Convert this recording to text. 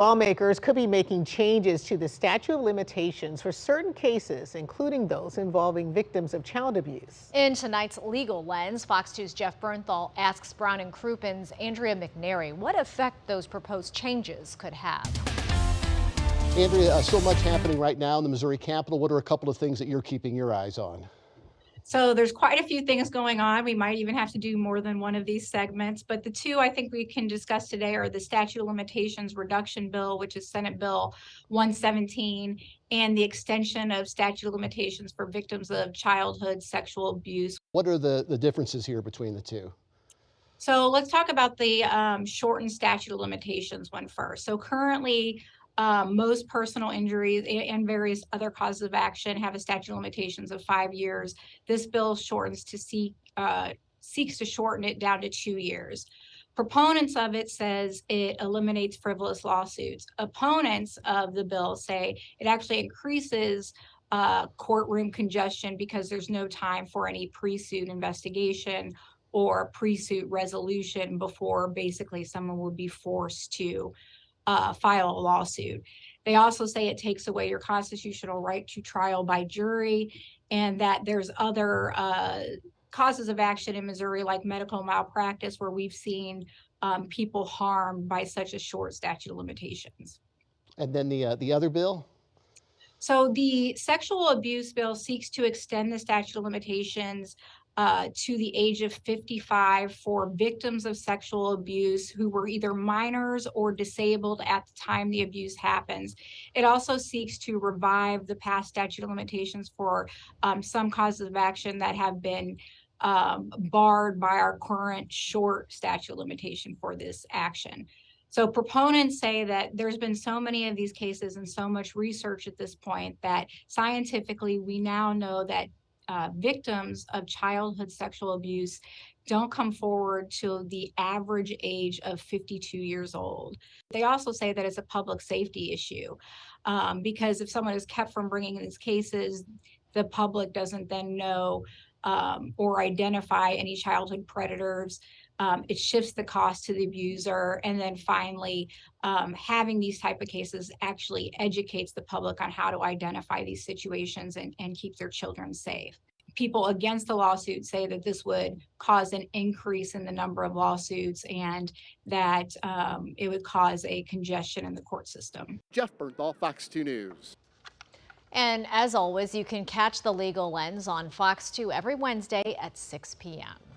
Lawmakers could be making changes to the statute of limitations for certain cases, including those involving victims of child abuse. In tonight's Legal Lens, Fox 2's Jeff Bernthal asks Brown and Crupin's Andrea McNary what effect those proposed changes could have. Andrea, so much happening right now in the Missouri Capitol. What are a couple of things that you're keeping your eyes on? So there's quite a few things going on. We might even have to do more than one of these segments, but the two I think we can discuss today are the statute of limitations reduction bill, which is Senate Bill 117, and the extension of statute of limitations for victims of childhood sexual abuse. What are the differences here between the two? So let's talk about the shortened statute of limitations one first. So currently, most personal injuries and various other causes of action have a statute of limitations of 5 years. This bill shortens to seeks to shorten it down to 2 years. Proponents of it says it eliminates frivolous lawsuits. Opponents of the bill say it actually increases courtroom congestion because there's no time for any pre-suit investigation or pre-suit resolution before basically someone would be forced to file a lawsuit. They also say it takes away your constitutional right to trial by jury, and that there's other causes of action in Missouri like medical malpractice where we've seen people harmed by such a short statute of limitations. And then the other bill? So the sexual abuse bill seeks to extend the statute of limitations to the age of 55 for victims of sexual abuse who were either minors or disabled at the time the abuse happens. It also seeks to revive the past statute of limitations for some causes of action that have been barred by our current short statute of limitation for this action. So proponents say that there's been so many of these cases and so much research at this point that scientifically we now know that victims of childhood sexual abuse don't come forward till the average age of 52 years old. They also say that it's a public safety issue because if someone is kept from bringing in these cases, the public doesn't then know or identify any childhood predators. It shifts the cost to the abuser. And then finally, having these type of cases actually educates the public on how to identify these situations and keep their children safe. People against the lawsuit say that this would cause an increase in the number of lawsuits and that it would cause a congestion in the court system. Jeff Bernthal, Fox 2 News. And as always, you can catch the Legal Lens on Fox 2 every Wednesday at 6 p.m.